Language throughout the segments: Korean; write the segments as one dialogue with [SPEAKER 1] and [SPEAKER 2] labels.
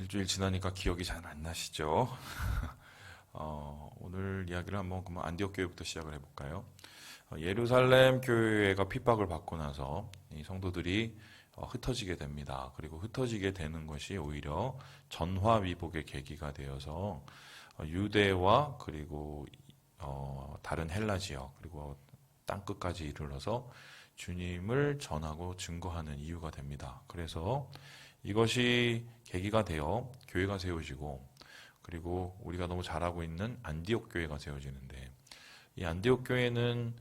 [SPEAKER 1] 일주일 지나니까 기억이 잘 안 나시죠? 오늘 이야기를 한번 그러면 안디옥 교회부터 시작을 해볼까요? 예루살렘 교회가 핍박을 받고 나서 이 성도들이 흩어지게 됩니다. 그리고 흩어지게 되는 것이 오히려 전화위복의 계기가 되어서 유대와 그리고 다른 헬라 지역 그리고 땅끝까지 이르러서 주님을 전하고 증거하는 이유가 됩니다. 그래서 이것이 계기가 되어 교회가 세워지고 그리고 우리가 너무 잘 알고 있는 안디옥 교회가 세워지는데 이 안디옥 교회는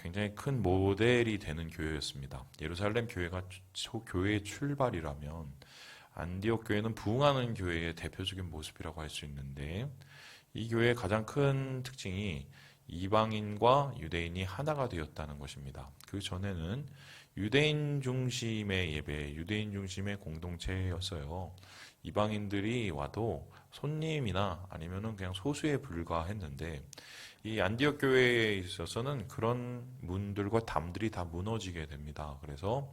[SPEAKER 1] 굉장히 큰 모델이 되는 교회였습니다. 예루살렘 교회가 교회의 출발이라면 안디옥 교회는 부흥하는 교회의 대표적인 모습이라고 할 수 있는데 이 교회의 가장 큰 특징이 이방인과 유대인이 하나가 되었다는 것입니다. 그 전에는 유대인 중심의 예배, 유대인 중심의 공동체였어요. 이방인들이 와도 손님이나 아니면은 그냥 소수에 불과했는데 이 안디옥 교회에 있어서는 그런 문들과 담들이 다 무너지게 됩니다. 그래서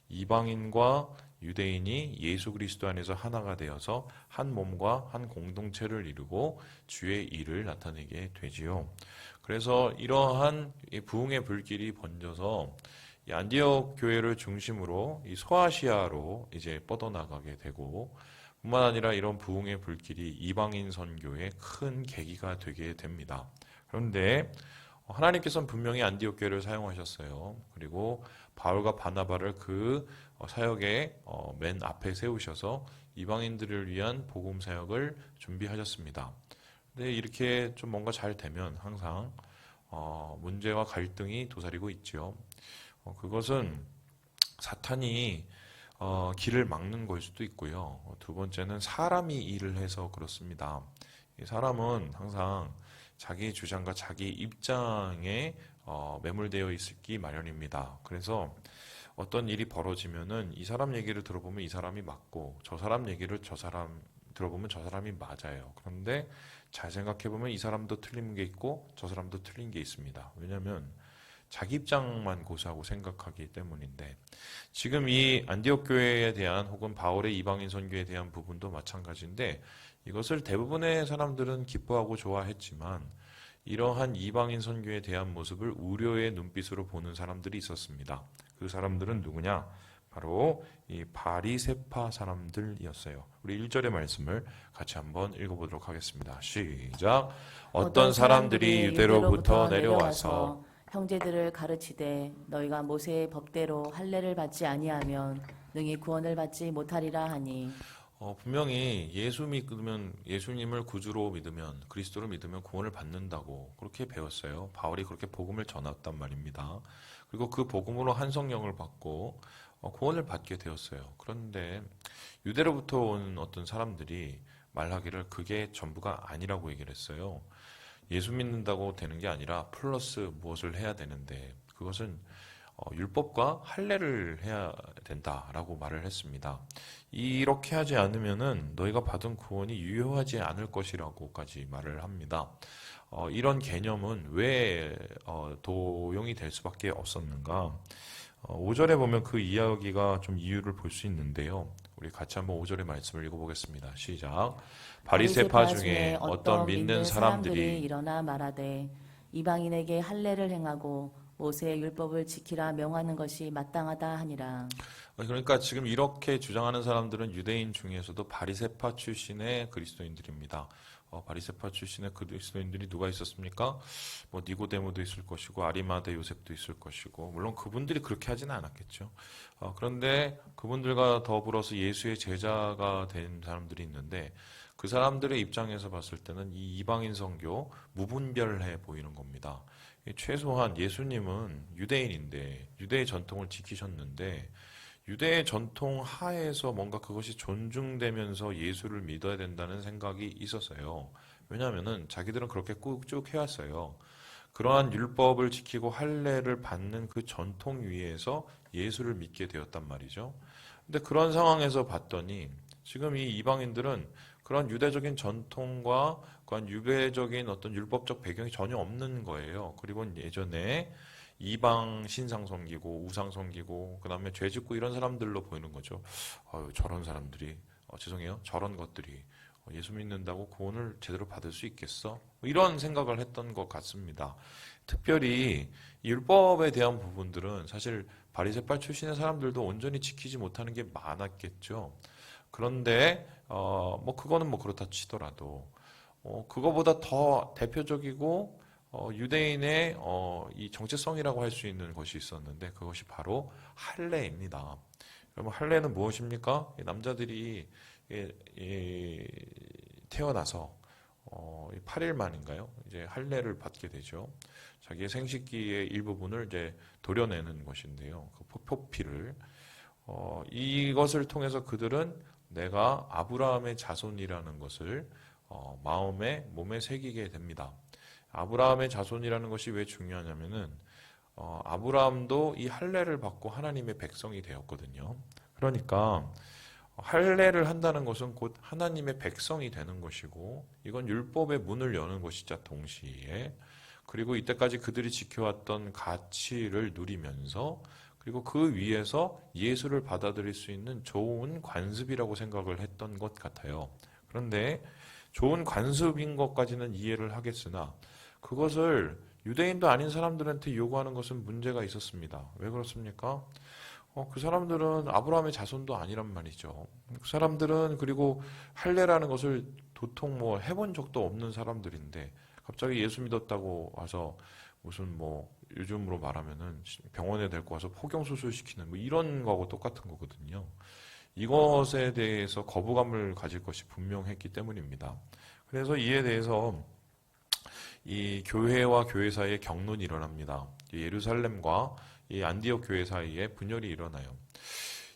[SPEAKER 1] 이방인과 유대인이 예수 그리스도 안에서 하나가 되어서 한 몸과 한 공동체를 이루고 주의 일을 나타내게 되지요. 그래서 이러한 부흥의 불길이 번져서 이 안디옥 교회를 중심으로 이 소아시아로 이제 뻗어나가게 되고 뿐만 아니라 이런 부흥의 불길이 이방인 선교의 큰 계기가 되게 됩니다. 그런데 하나님께서는 분명히 안디옥 교회를 사용하셨어요. 그리고 바울과 바나바를 그 사역의 맨 앞에 세우셔서 이방인들을 위한 복음 사역을 준비하셨습니다. 근데 이렇게 좀 뭔가 잘 되면 항상 문제와 갈등이 도사리고 있죠. 그것은 사탄이 길을 막는 걸 수도 있고요. 두 번째는 사람이 일을 해서 그렇습니다. 이 사람은 항상 자기 주장과 자기 입장에 매몰되어 있기 마련입니다. 그래서 어떤 일이 벌어지면은 이 사람 얘기를 들어보면 이 사람이 맞고 저 사람 얘기를 저 사람 들어보면 저 사람이 맞아요. 그런데 잘 생각해보면 이 사람도 틀린 게 있고 저 사람도 틀린 게 있습니다. 왜냐하면 자기 입장만 고수하고 생각하기 때문인데 지금 이 안디옥 교회에 대한 혹은 바울의 이방인 선교에 대한 부분도 마찬가지인데 이것을 대부분의 사람들은 기뻐하고 좋아했지만 이러한 이방인 선교에 대한 모습을 우려의 눈빛으로 보는 사람들이 있었습니다. 그 사람들은 누구냐? 바로 이 바리새파 사람들이었어요. 우리 1절의 말씀을 같이 한번 읽어보도록 하겠습니다. 시작. 어떤 사람들이 유대로부터 내려와서
[SPEAKER 2] 형제들을 가르치되 너희가 모세의 법대로 할례를 받지 아니하면 능히 구원을 받지 못하리라 하니
[SPEAKER 1] 분명히 예수님을 구주로 믿으면 그리스도를 믿으면 구원을 받는다고 그렇게 배웠어요. 바울이 그렇게 복음을 전했단 말입니다. 그리고 그 복음으로 한 성령을 받고 구원을 받게 되었어요. 그런데 유대로부터 온 어떤 사람들이 말하기를 그게 전부가 아니라고 얘기를 했어요. 예수 믿는다고 되는 게 아니라 플러스 무엇을 해야 되는데 그것은 율법과 할례를 해야 된다라고 말을 했습니다. 이렇게 하지 않으면은 너희가 받은 구원이 유효하지 않을 것이라고까지 말을 합니다. 이런 개념은 왜 도용이 될 수밖에 없었는가? 5절에 보면 그 이야기가 좀 이유를 볼 수 있는데요. 우리 같이 한번 5절의 말씀을 읽어보겠습니다. 시작. 바리새파 중에 어떤 믿는 사람들이
[SPEAKER 2] 일어나 말하되 이방인에게 할례를 행하고 모세의 율법을 지키라 명하는 것이 마땅하다 하니라.
[SPEAKER 1] 그러니까 지금 이렇게 주장하는 사람들은 유대인 중에서도 바리새파 출신의 그리스도인들입니다. 바리새파 출신의 그리스도인들이 누가 있었습니까? 뭐 니고데모도 있을 것이고 아리마대 요셉도 있을 것이고 물론 그분들이 그렇게 하지는 않았겠죠. 그런데 그분들과 더불어서 예수의 제자가 된 사람들이 있는데 그 사람들의 입장에서 봤을 때는 이 이방인 선교 무분별해 보이는 겁니다. 최소한 예수님은 유대인인데 유대의 전통을 지키셨는데 유대의 전통 하에서 뭔가 그것이 존중되면서 예수를 믿어야 된다는 생각이 있었어요. 왜냐하면은 자기들은 그렇게 쭉 해왔어요. 그러한 율법을 지키고 할례를 받는 그 전통 위에서 예수를 믿게 되었단 말이죠. 근데 그런 상황에서 봤더니 지금 이 이방인들은 그런 유대적인 전통과 그런 유대적인 어떤 율법적 배경이 전혀 없는 거예요. 그리고 예전에 이방 신상 섬기고 우상 섬기고 그다음에 죄 짓고 이런 사람들로 보이는 거죠. 저런 사람들이 죄송해요. 저런 것들이 예수 믿는다고 구원을 제대로 받을 수 있겠어? 이런 생각을 했던 것 같습니다. 특별히 이 율법에 대한 부분들은 사실 바리새파 출신의 사람들도 온전히 지키지 못하는 게 많았겠죠. 그런데 뭐 그거는 뭐 그렇다 치더라도 그거보다 더 대표적이고 유대인의 이 정체성이라고 할 수 있는 것이 있었는데 그것이 바로 할례입니다. 여러분 할례는 무엇입니까? 이 남자들이 태어나서 8일 만인가요? 이제 할례를 받게 되죠. 자기의 생식기의 일부분을 이제 도려내는 것인데요. 그 포피를 이것을 통해서 그들은 내가 아브라함의 자손이라는 것을 마음에 몸에 새기게 됩니다. 아브라함의 자손이라는 것이 왜 중요하냐면은 아브라함도 이 할례를 받고 하나님의 백성이 되었거든요. 그러니까 할례를 한다는 것은 곧 하나님의 백성이 되는 것이고 이건 율법의 문을 여는 것이자 동시에 그리고 이때까지 그들이 지켜왔던 가치를 누리면서 그리고 그 위에서 예수를 받아들일 수 있는 좋은 관습이라고 생각을 했던 것 같아요. 그런데 좋은 관습인 것까지는 이해를 하겠으나 그것을 유대인도 아닌 사람들한테 요구하는 것은 문제가 있었습니다. 왜 그렇습니까? 그 사람들은 아브라함의 자손도 아니란 말이죠. 그 사람들은 그리고 할례라는 것을 도통 뭐 해본 적도 없는 사람들인데 갑자기 예수 믿었다고 와서 무슨 뭐 요즘으로 말하면은 병원에 데리고 와서 포경 수술 시키는 뭐 이런 거하고 똑같은 거거든요. 이것에 대해서 거부감을 가질 것이 분명했기 때문입니다. 그래서 이에 대해서 이 교회와 교회 사이에 경론이 일어납니다. 예루살렘과 이 안디옥 교회 사이에 분열이 일어나요.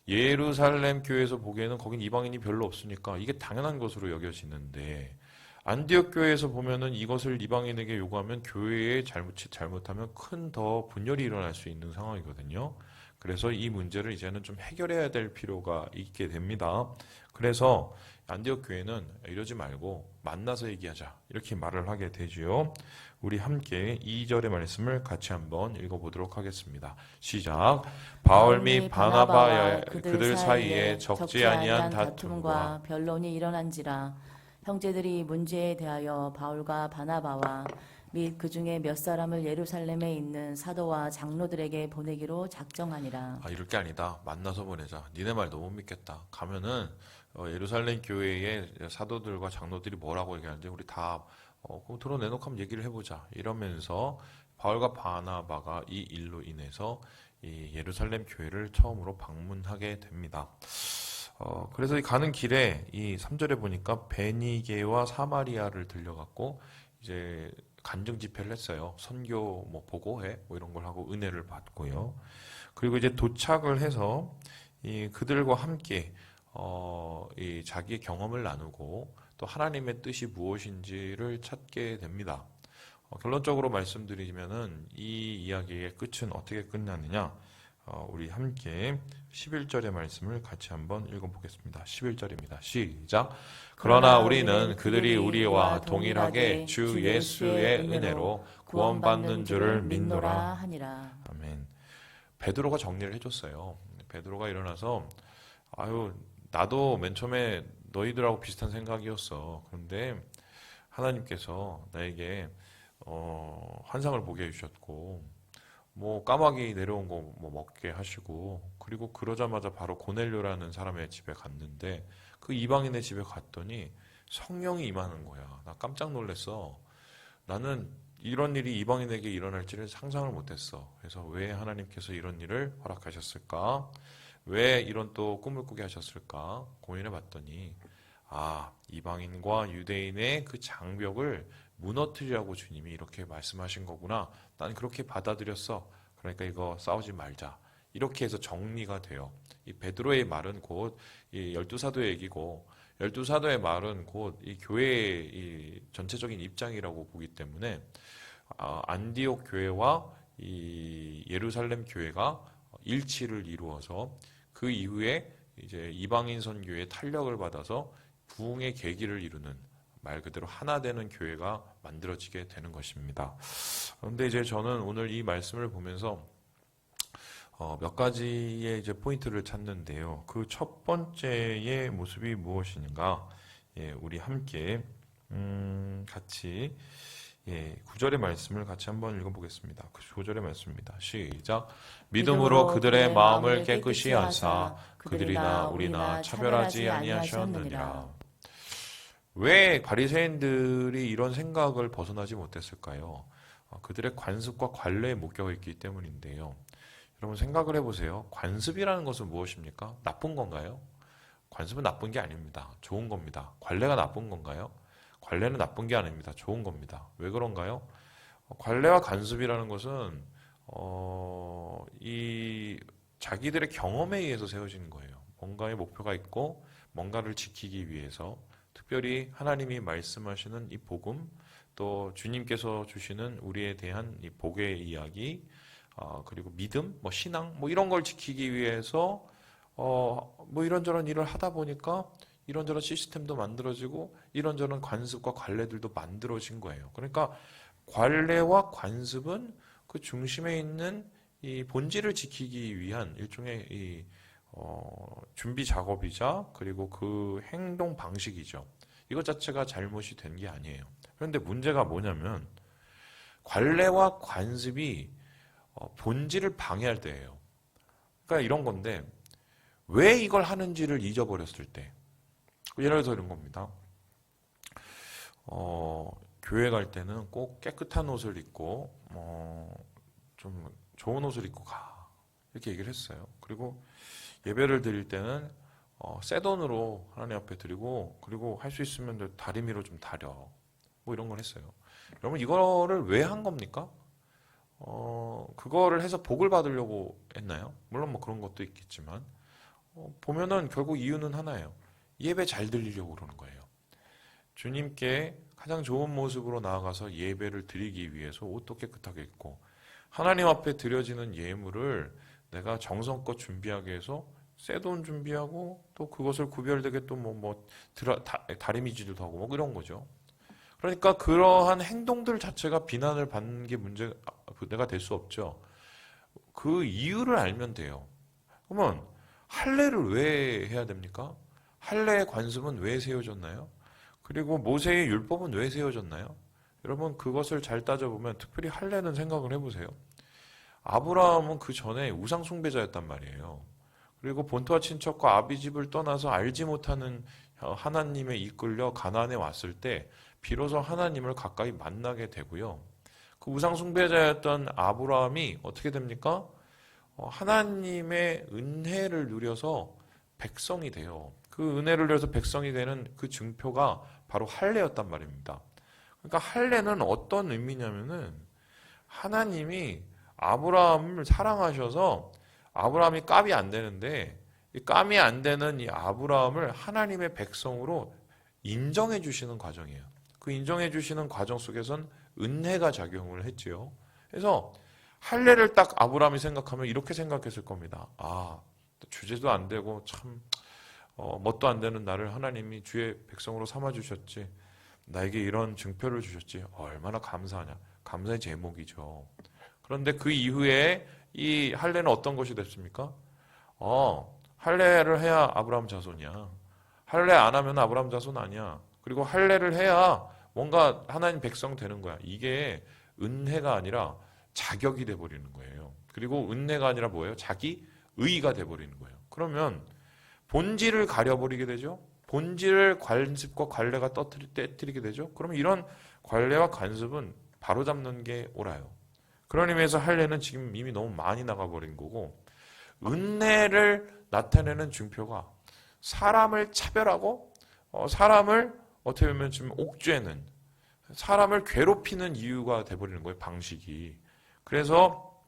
[SPEAKER 1] 예루살렘 교회에서 보기에는 거긴 이방인이 별로 없으니까 이게 당연한 것으로 여겨지는데 안디옥 교회에서 보면은 이것을 이방인에게 요구하면 교회에 잘못하면 큰 더 분열이 일어날 수 있는 상황이거든요. 그래서 이 문제를 이제는 좀 해결해야 될 필요가 있게 됩니다. 그래서 안디옥 교회는 이러지 말고 만나서 얘기하자 이렇게 말을 하게 되지요. 우리 함께 2절의 말씀을 같이 한번 읽어보도록 하겠습니다. 시작. 바울 및 바나바와 그들 사이에 적지 아니한 다툼과
[SPEAKER 2] 변론이 일어난지라 형제들이 문제에 대하여 바울과 바나바와 및 그 중에 몇 사람을 예루살렘에 있는 사도와 장로들에게 보내기로 작정하니라.
[SPEAKER 1] 이럴 게 아니다. 만나서 보내자. 니네 말 너무 믿겠다. 가면은 예루살렘 교회의 사도들과 장로들이 뭐라고 얘기하는지 우리 다 그럼 드러내놓고 한번 얘기를 해보자. 이러면서 바울과 바나바가 이 일로 인해서 이 예루살렘 교회를 처음으로 방문하게 됩니다. 그래서 이 가는 길에 이 3절에 보니까 베니게와 사마리아를 들려갖고 이제 간증 집회를 했어요. 선교 뭐 보고회 뭐 이런 걸 하고 은혜를 받고요. 그리고 이제 도착을 해서 이 그들과 함께 이 자기의 경험을 나누고 또 하나님의 뜻이 무엇인지를 찾게 됩니다. 결론적으로 말씀드리면은 이 이야기의 끝은 어떻게 끝나느냐? 우리 함께 11절의 말씀을 같이 한번 읽어보겠습니다. 11절입니다. 시작. 그러나 우리는 그들이 우리와 동일하게 주 예수의 은혜로 구원받는 줄을 믿노라
[SPEAKER 2] 하니라.
[SPEAKER 1] 아멘. 베드로가 정리를 해줬어요. 베드로가 일어나서 나도 맨 처음에 너희들하고 비슷한 생각이었어. 그런데 하나님께서 나에게 환상을 보게 해주셨고 뭐 까마귀 내려온 거 뭐 먹게 하시고 그리고 그러자마자 바로 고넬료라는 사람의 집에 갔는데 그 이방인의 집에 갔더니 성령이 임하는 거야. 나 깜짝 놀랐어. 나는 이런 일이 이방인에게 일어날지를 상상을 못했어. 그래서 왜 하나님께서 이런 일을 허락하셨을까? 왜 이런 또 꿈을 꾸게 하셨을까? 고민해 봤더니 이방인과 유대인의 그 장벽을 무너뜨리라고 주님이 이렇게 말씀하신 거구나. 난 그렇게 받아들였어. 그러니까 이거 싸우지 말자. 이렇게 해서 정리가 돼요. 이 베드로의 말은 곧 이 12사도의 얘기고 12사도의 말은 곧 이 교회의 이 전체적인 입장이라고 보기 때문에 안디옥 교회와 이 예루살렘 교회가 일치를 이루어서 그 이후에 이제 이방인 선교의 탄력을 받아서 부흥의 계기를 이루는 말 그대로 하나 되는 교회가 만들어지게 되는 것입니다. 그런데 이제 저는 오늘 이 말씀을 보면서 몇 가지의 이제 포인트를 찾는데요. 그 첫 번째의 모습이 무엇인가? 예, 우리 함께 같이 구절의 말씀을 같이 한번 읽어보겠습니다. 그 구절의 말씀입니다. 시작. 믿음으로 그들의 마음을 깨끗이 하사 그들이나 우리나 차별하지 아니하셨느니라. 왜 바리새인들이 이런 생각을 벗어나지 못했을까요? 그들의 관습과 관례에 묶여 있기 때문인데요. 여러분 생각을 해보세요. 관습이라는 것은 무엇입니까? 나쁜 건가요? 관습은 나쁜 게 아닙니다. 좋은 겁니다. 관례가 나쁜 건가요? 관례는 나쁜 게 아닙니다. 좋은 겁니다. 왜 그런가요? 관례와 관습이라는 것은 이 자기들의 경험에 의해서 세워지는 거예요. 뭔가의 목표가 있고 뭔가를 지키기 위해서 특별히 하나님이 말씀하시는 이 복음 또 주님께서 주시는 우리에 대한 이 복의 이야기 그리고 믿음, 뭐 신앙, 뭐 이런 걸 지키기 위해서 뭐 이런저런 일을 하다 보니까 이런저런 시스템도 만들어지고 이런저런 관습과 관례들도 만들어진 거예요. 그러니까 관례와 관습은 그 중심에 있는 이 본질을 지키기 위한 일종의 이 준비 작업이자 그리고 그 행동 방식이죠. 이것 자체가 잘못이 된 게 아니에요. 그런데 문제가 뭐냐면 관례와 관습이 본질을 방해할 때예요. 그러니까 이런 건데 왜 이걸 하는지를 잊어버렸을 때 예를 들어 이런 겁니다. 교회 갈 때는 꼭 깨끗한 옷을 입고 좀 좋은 옷을 입고 가 이렇게 얘기를 했어요. 그리고 예배를 드릴 때는 새 돈으로 하나님 앞에 드리고 그리고 할 수 있으면 다리미로 좀 다려 뭐 이런 걸 했어요. 여러분 이거를 왜 한 겁니까? 그거를 해서 복을 받으려고 했나요? 물론 뭐 그런 것도 있겠지만 보면은 결국 이유는 하나예요. 예배 잘 드리려고 그러는 거예요. 주님께 가장 좋은 모습으로 나아가서 예배를 드리기 위해서 옷도 깨끗하게 입고 하나님 앞에 드려지는 예물을 내가 정성껏 준비하기 위해서 새 돈 준비하고 또 그것을 구별되게 또 다리미질도 하고 뭐 이런 거죠. 그러니까 그러한 행동들 자체가 비난을 받는 게 문제가 될 수 없죠. 그 이유를 알면 돼요. 그러면 할례를 왜 해야 됩니까? 할례의 관습은 왜 세워졌나요? 그리고 모세의 율법은 왜 세워졌나요? 여러분 그것을 잘 따져보면 특별히 할례는 생각을 해보세요. 아브라함은 그 전에 우상 숭배자였단 말이에요. 그리고 본토와 친척과 아비집을 떠나서 알지 못하는 하나님에 이끌려 가나안에 왔을 때 비로소 하나님을 가까이 만나게 되고요. 그 우상 숭배자였던 아브라함이 어떻게 됩니까? 하나님의 은혜를 누려서 백성이 돼요. 그 은혜를 누려서 백성이 되는 그 증표가 바로 할례였단 말입니다. 그러니까 할례는 어떤 의미냐면은 하나님이 아브라함을 사랑하셔서 아브라함이 값이 안 되는데 이 값이 안 되는 이 아브라함을 하나님의 백성으로 인정해 주시는 과정이에요. 그 인정해 주시는 과정 속에선 은혜가 작용을 했지요. 그래서 할례를 딱 아브라함이 생각하면 이렇게 생각했을 겁니다. 주제도 안 되고 참 뭣도 안 되는 나를 하나님이 주의 백성으로 삼아 주셨지. 나에게 이런 증표를 주셨지. 얼마나 감사하냐. 감사의 제목이죠. 그런데 그 이후에 이 할례는 어떤 것이 됐습니까? 할례를 해야 아브라함 자손이야. 할례 안 하면 아브라함 자손 아니야. 그리고 할례를 해야 뭔가 하나님 백성 되는 거야. 이게 은혜가 아니라 자격이 돼버리는 거예요. 그리고 은혜가 아니라 뭐예요? 자기 의의가 돼버리는 거예요. 그러면 본질을 가려버리게 되죠. 본질을 관습과 관례가 떠뜨리게 되죠. 그러면 이런 관례와 관습은 바로잡는 게 옳아요. 그런 의미에서 할례는 지금 이미 너무 많이 나가버린 거고 은혜를 나타내는 증표가 사람을 차별하고 사람을 어떻게 보면 지금 옥죄는 사람을 괴롭히는 이유가 돼버리는 거예요. 방식이. 그래서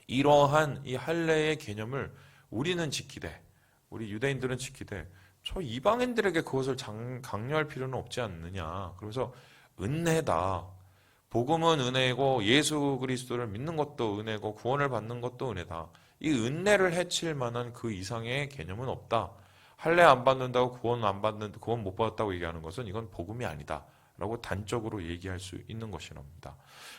[SPEAKER 1] 이러한 이 할례의 개념을 우리는 지키되 우리 유대인들은 지키되 저 이방인들에게 그것을 강요할 필요는 없지 않느냐. 그래서 은혜다. 복음은 은혜고 예수 그리스도를 믿는 것도 은혜고 구원을 받는 것도 은혜다. 이 은혜를 해칠 만한 그 이상의 개념은 없다. 할례 안 받는다고 구원 못 받았다고 얘기하는 것은 이건 복음이 아니다. 라고 단적으로 얘기할 수 있는 것이랍니다.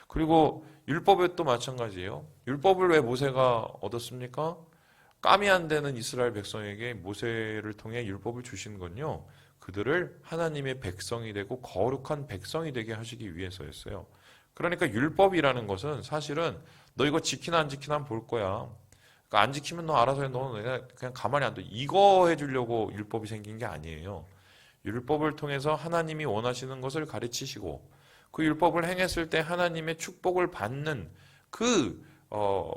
[SPEAKER 1] 그리고 율법에도 마찬가지예요. 율법을 왜 모세가 얻었습니까? 깜이 안 되는 이스라엘 백성에게 모세를 통해 율법을 주신 건요, 그들을 하나님의 백성이 되고 거룩한 백성이 되게 하시기 위해서였어요. 그러니까 율법이라는 것은 사실은 너 이거 지키나 안 지키나 한번 볼 거야. 그러니까 안 지키면 너 알아서 해. 너는 그냥 가만히 안 둬. 이거 해주려고 율법이 생긴 게 아니에요. 율법을 통해서 하나님이 원하시는 것을 가르치시고 그 율법을 행했을 때 하나님의 축복을 받는 그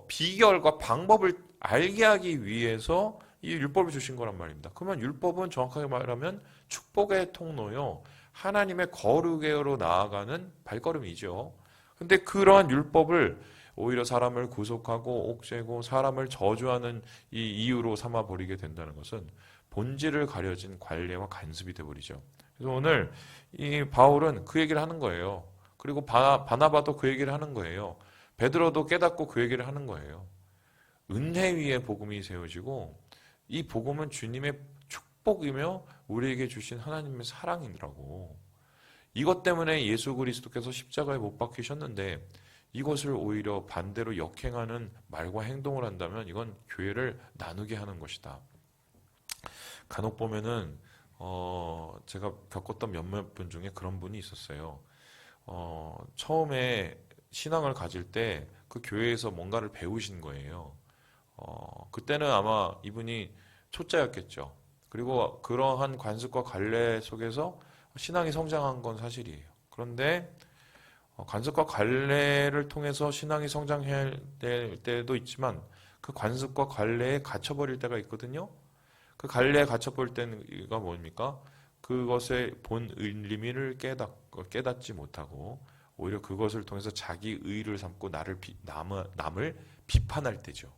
[SPEAKER 1] 비결과 방법을 알게 하기 위해서 이 율법을 주신 거란 말입니다. 그러면 율법은 정확하게 말하면 축복의 통로요, 하나님의 거룩으로 나아가는 발걸음이죠. 근데 그러한 율법을 오히려 사람을 구속하고 옥죄고 사람을 저주하는 이 이유로 삼아 버리게 된다는 것은 본질을 가려진 관례와 간습이 되어버리죠. 그래서 오늘 이 바울은 그 얘기를 하는 거예요. 그리고 바나바도 그 얘기를 하는 거예요. 베드로도 깨닫고 그 얘기를 하는 거예요. 은혜 위에 복음이 세워지고 이 복음은 주님의 축복이며 우리에게 주신 하나님의 사랑이라고. 이것 때문에 예수 그리스도께서 십자가에 못 박히셨는데 이것을 오히려 반대로 역행하는 말과 행동을 한다면 이건 교회를 나누게 하는 것이다. 간혹 보면은 제가 겪었던 몇몇 분 중에 그런 분이 있었어요. 처음에 신앙을 가질 때 그 교회에서 뭔가를 배우신 거예요. 그때는 아마 이분이 초짜였겠죠. 그리고 그러한 관습과 관례 속에서 신앙이 성장한 건 사실이에요. 그런데 관습과 관례를 통해서 신앙이 성장해야 될 때도 있지만 그 관습과 관례에 갇혀버릴 때가 있거든요. 그 관례에 갇혀버릴 때가 뭡니까? 그것의 본 의미를 깨닫지 못하고 오히려 그것을 통해서 자기 의를 삼고 남을 비판할 때죠.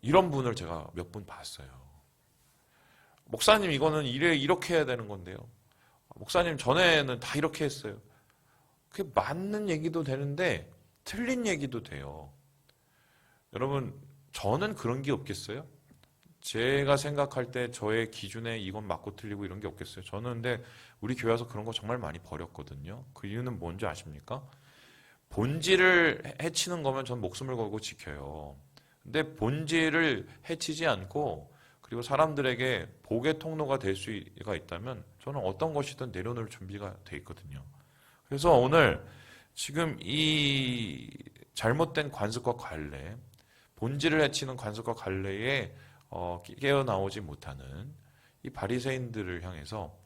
[SPEAKER 1] 이런 분을 제가 몇 분 봤어요. 목사님 이거는 이렇게 해야 되는 건데요. 목사님 전에는 다 이렇게 했어요. 그게 맞는 얘기도 되는데 틀린 얘기도 돼요. 여러분, 저는 그런 게 없겠어요? 제가 생각할 때 저의 기준에 이건 맞고 틀리고 이런 게 없겠어요. 저는 근데 우리 교회 와서 그런 거 정말 많이 버렸거든요. 그 이유는 뭔지 아십니까? 본질을 해치는 거면 전 목숨을 걸고 지켜요. 근데 본질을 해치지 않고 그리고 사람들에게 복의 통로가 될 수가 있다면 저는 어떤 것이든 내려놓을 준비가 돼 있거든요. 그래서 오늘 지금 이 잘못된 관습과 관례, 본질을 해치는 관습과 관례에 깨어나오지 못하는 이 바리새인들을 향해서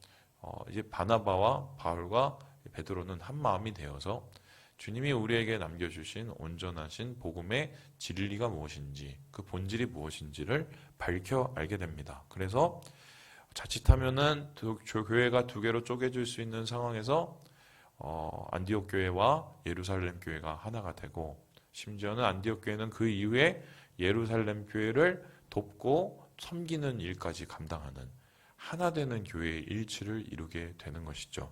[SPEAKER 1] 이제 바나바와 바울과 베드로는 한 마음이 되어서 주님이 우리에게 남겨주신 온전하신 복음의 진리가 무엇인지, 그 본질이 무엇인지를 밝혀 알게 됩니다. 그래서 자칫하면은 교회가 두 개로 쪼개질 수 있는 상황에서 안디옥 교회와 예루살렘 교회가 하나가 되고, 심지어는 안디옥 교회는 그 이후에 예루살렘 교회를 돕고 섬기는 일까지 감당하는 하나 되는 교회의 일치를 이루게 되는 것이죠.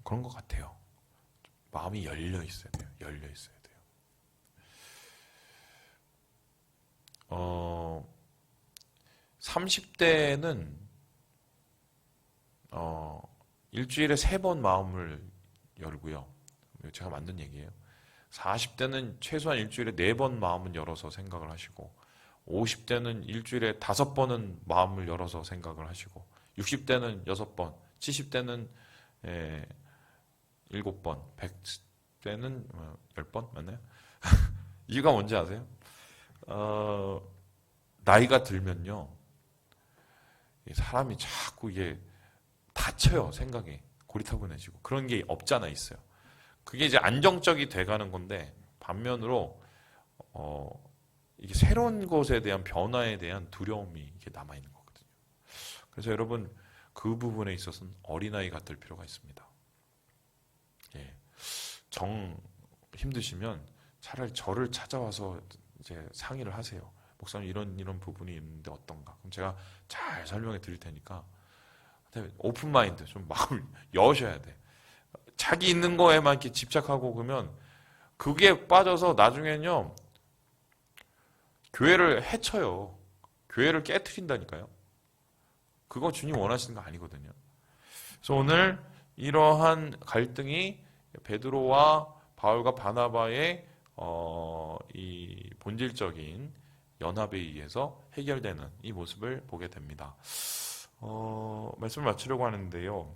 [SPEAKER 1] 그런 것 같아요. 마음이 열려 있어야 돼요. 열려 있어야 돼요. 30대는 일주일에 3번 마음을 열고요. 제가 만든 얘기예요. 40대는 최소한 일주일에 4번 마음은 열어서 생각을 하시고, 50대는 일주일에 5번은 마음을 열어서 생각을 하시고, 60대는 6번, 70대는 7번, 100대는 10번? 맞나요? 이유가 뭔지 아세요? 나이가 들면요, 사람이 자꾸 이게 다쳐요. 생각에 고리타분해지고 그런 게 없잖아 있어요. 그게 이제 안정적이 돼가는 건데, 반면으로 이게 새로운 것에 대한 변화에 대한 두려움이 이게 남아 있는 거거든요. 그래서 여러분, 그 부분에 있어서는 어린아이 같을 필요가 있습니다. 예. 힘드시면 차라리 저를 찾아와서 이제 상의를 하세요. 목사님 이런 부분이 있는데 어떤가? 그럼 제가 잘 설명해 드릴 테니까. 오픈 마인드, 좀 마음을 여셔야 돼. 자기 있는 거에만 이렇게 집착하고 그러면 그게 빠져서 나중에는요, 교회를 해쳐요. 교회를 깨트린다니까요. 그거 주님 원하시는 거 아니거든요. 그래서 오늘 이러한 갈등이 베드로와 바울과 바나바의 이 본질적인 연합에 의해서 해결되는 이 모습을 보게 됩니다. 말씀을 마치려고 하는데요.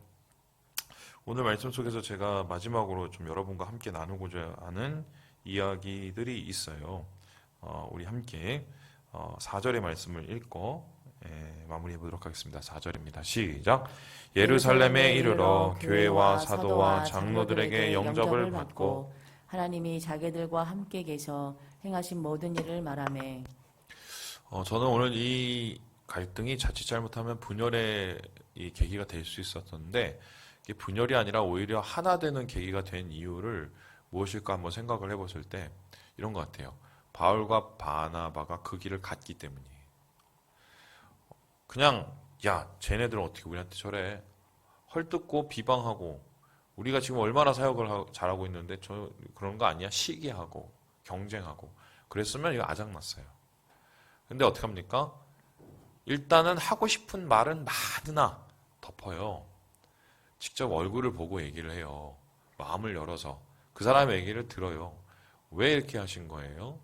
[SPEAKER 1] 오늘 말씀 속에서 제가 마지막으로 좀 여러분과 함께 나누고자 하는 이야기들이 있어요. 우리 함께 4절의 말씀을 읽고 마무리해 보도록 하겠습니다. 4절입니다. 시작. 예루살렘에 이르러 교회와 사도와 장로들에게 영접을 받고
[SPEAKER 2] 하나님이 자기들과 함께 계셔 행하신 모든 일을 말하매.
[SPEAKER 1] 저는 오늘 이 갈등이 자칫 잘못하면 분열의 이 계기가 될 수 있었는데 이게 분열이 아니라 오히려 하나 되는 계기가 된 이유를 무엇일까 한번 생각을 해봤을 때 이런 것 같아요. 바울과 바나바가 그 길을 갔기 때문이에요. 그냥 야 쟤네들은 어떻게 우리한테 저래 헐뜯고 비방하고 우리가 지금 얼마나 사역을 잘하고 있는데 저 그런 거 아니야? 시기하고 경쟁하고 그랬으면 이거 아작났어요. 근데 어떻게 합니까? 일단은 하고 싶은 말은 많으나 덮어요. 직접 얼굴을 보고 얘기를 해요. 마음을 열어서 그 사람의 얘기를 들어요. 왜 이렇게 하신 거예요?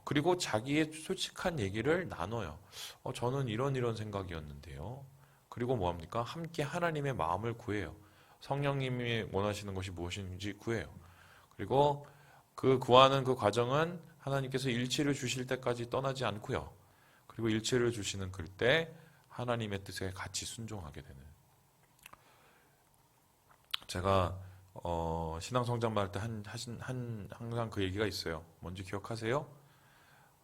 [SPEAKER 1] 그리고 자기의 솔직한 얘기를 나눠요. 저는 이런 생각이었는데요. 그리고 뭐합니까? 함께 하나님의 마음을 구해요. 성령님이 원하시는 것이 무엇인지 구해요. 그리고 그 구하는 그 과정은 하나님께서 일치를 주실 때까지 떠나지 않고요. 그리고 일치를 주시는 그때 하나님의 뜻에 같이 순종하게 되는. 제가 신앙 성장만 할 때 항상 그 얘기가 있어요. 뭔지 기억하세요?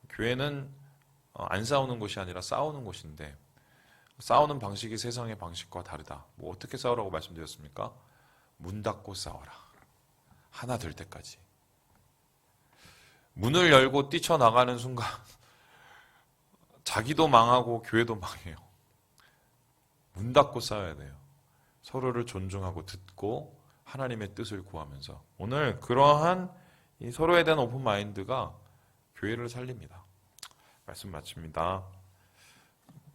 [SPEAKER 1] 교회는 안 싸우는 곳이 아니라 싸우는 곳인데 싸우는 방식이 세상의 방식과 다르다. 뭐 어떻게 싸우라고 말씀드렸습니까? 문 닫고 싸워라. 하나 될 때까지. 문을 열고 뛰쳐나가는 순간 자기도 망하고 교회도 망해요. 문 닫고 싸워야 돼요. 서로를 존중하고 듣고 하나님의 뜻을 구하면서 오늘 그러한 이 서로에 대한 오픈 마인드가 교회를 살립니다. 말씀 마칩니다.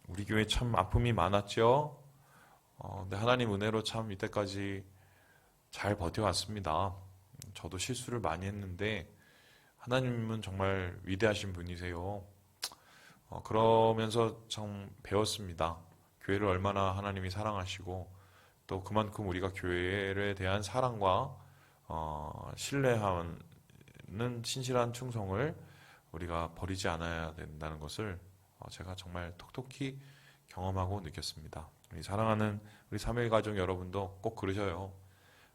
[SPEAKER 1] 우리 교회 참 아픔이 많았죠. 근데 하나님 은혜로 참 이때까지 잘 버텨왔습니다. 저도 실수를 많이 했는데 하나님은 정말 위대하신 분이세요. 그러면서 참 배웠습니다. 교회를 얼마나 하나님이 사랑하시고 또 그만큼 우리가 교회에 대한 사랑과 신뢰하는 신실한 충성을 우리가 버리지 않아야 된다는 것을 제가 정말 톡톡히 경험하고 느꼈습니다. 우리 사랑하는 우리 3일 가족 여러분도 꼭 그러셔요.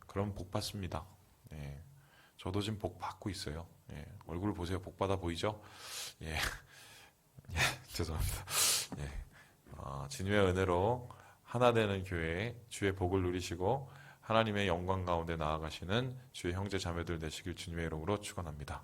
[SPEAKER 1] 그럼 복 받습니다. 예, 저도 지금 복 받고 있어요. 예, 얼굴 보세요. 복 받아 보이죠? 예, 예, 죄송합니다. 예, 주님의 은혜로 하나 되는 교회에 주의 복을 누리시고 하나님의 영광 가운데 나아가시는 주의 형제 자매들 되시길 주님의 이름으로 축원합니다.